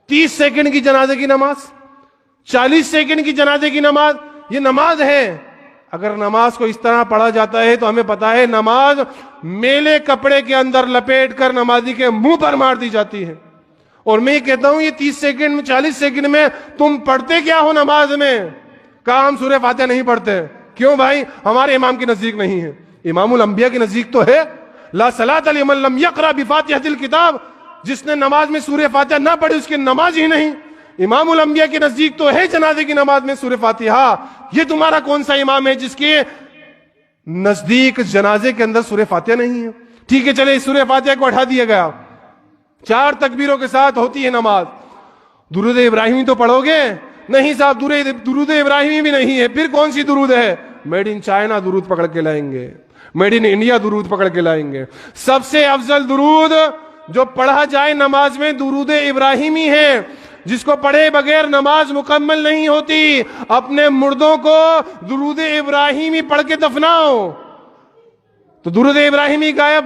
30 second کی جنازے کی نماز، 40 سیکنڈ کی جنازے کی نماز، یہ نماز ہے۔ اگر نماز کو اس طرح پڑھا جاتا ہے تو ہمیں پتا ہے نماز میلے کپڑے کے اندر لپیٹ کر نمازی کے منہ پر مار دی جاتی ہے۔ اور میں یہ کہتا ہوں یہ 30 سیکنڈ میں 40 سیکنڈ میں تم پڑھتے کیا ہو نماز میں؟ کہا ہم سورہ فاتحہ نہیں پڑھتے۔ کیوں بھائی؟ ہمارے امام کے نزدیک نہیں ہے، امام الانبیاء کے نزدیک تو ہے۔ لا صلاۃ لمن لم یقرأ بفاتحۃ الکتاب، جس نے نماز میں سورہ فاتحہ نہ پڑھی اس کی نماز ہی نہیں۔ امام الانبیاء کے نزدیک تو ہے جنازے کی نماز میں سورہ فاتحہ۔ یہ تمہارا کون سا امام ہے جس کے نزدیک جنازے کے اندر سورہ فاتحہ نہیں ہے؟ ٹھیک ہے چلے سورہ فاتحہ کو ہٹا دیا گیا، 4 تکبیروں کے ساتھ ہوتی ہے نماز، درود ابراہیمی تو پڑھو گے؟ نہیں صاحب، درود ابراہیمی بھی نہیں ہے۔ پھر کون سی درود ہے؟ میڈ ان چائنا درود پکڑ کے لائیں گے، میڈ ان انڈیا درود پکڑ کے لائیں گے۔ سب سے افضل درود جو پڑھا جائے نماز میں درود ابراہیمی ہے، جس کو پڑھے بغیر نماز مکمل نہیں ہوتی۔ اپنے مردوں کو درود ابراہیمی پڑھ کے دفناؤ۔ تو درود ابراہیمی غائب،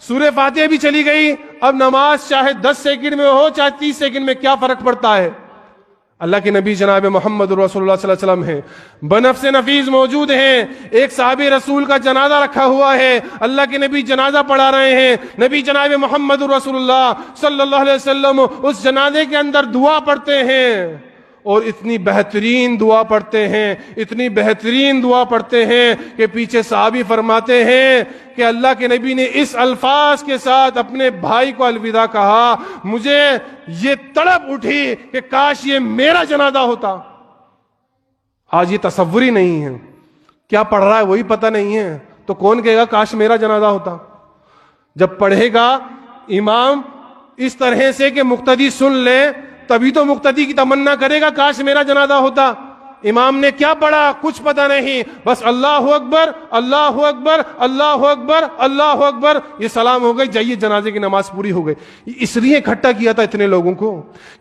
سورہ فاتحہ بھی چلی گئی، اب نماز چاہے 10 سیکنڈ میں ہو چاہے 30 سیکنڈ میں، کیا فرق پڑتا ہے؟ اللہ کے نبی جناب محمد رسول اللہ صلی اللہ علیہ وسلم ہیں، بنفس نفیس موجود ہیں۔ ایک صحابی رسول کا جنازہ رکھا ہوا ہے، اللہ کے نبی جنازہ پڑھا رہے ہیں، نبی جناب محمد رسول اللہ صلی اللہ علیہ وسلم اس جنازے کے اندر دعا پڑھتے ہیں، اور اتنی بہترین دعا پڑھتے ہیں، اتنی بہترین دعا پڑھتے ہیں کہ پیچھے صحابی فرماتے ہیں کہ اللہ کے نبی نے اس الفاظ کے ساتھ اپنے بھائی کو الوداع کہا، مجھے یہ تڑپ اٹھی کہ کاش یہ میرا جنازہ ہوتا۔ آج یہ تصور ہی نہیں ہے، کیا پڑھ رہا ہے وہی پتہ نہیں ہے، تو کون کہے گا کاش میرا جنازہ ہوتا؟ جب پڑھے گا امام اس طرح سے کہ مقتدی سن لے، تبھی تو مقتدی کی تمنا کرے گا کاش میرا جنازہ ہوتا۔ امام نے کیا پڑھا کچھ پتہ نہیں، بس اللہ اکبر اللہ اکبر اللہ اکبر اللہ اکبر، یہ سلام ہو گئی، جائیے جنازے کی نماز پوری ہو گئی۔ اس لیے اکٹھا کیا تھا اتنے لوگوں کو،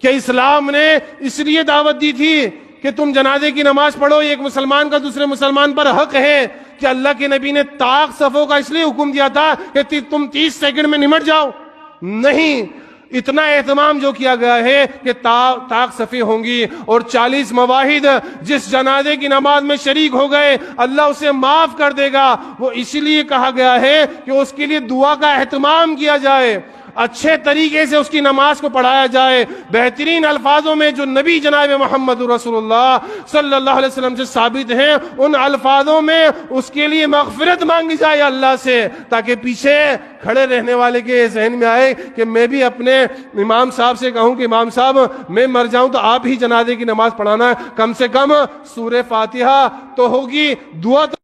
کیا اسلام نے اس لیے دعوت دی تھی کہ تم جنازے کی نماز پڑھو؟ ایک مسلمان کا دوسرے مسلمان پر حق ہے کہ اللہ کے نبی نے طاق صفوں کا اس لیے حکم دیا تھا کہ تم 30 سیکنڈ میں نمٹ جاؤ؟ نہیں، اتنا اہتمام جو کیا گیا ہے کہ طاق صفیں ہوں گی، اور 40 مواحد جس جنازے کی نماز میں شریک ہو گئے اللہ اسے معاف کر دے گا۔ وہ اسی لیے کہا گیا ہے کہ اس کے لیے دعا کا اہتمام کیا جائے، اچھے طریقے سے اس کی نماز کو پڑھایا جائے، بہترین الفاظوں میں جو نبی جناب محمد رسول اللہ صلی اللہ علیہ وسلم سے ثابت ہیں، ان الفاظوں میں اس کے لیے مغفرت مانگی جائے اللہ سے، تاکہ پیچھے کھڑے رہنے والے کے ذہن میں آئے کہ میں بھی اپنے امام صاحب سے کہوں کہ امام صاحب میں مر جاؤں تو آپ ہی جنازے کی نماز پڑھانا، کم سے کم سورہ فاتحہ تو ہوگی، دعا تو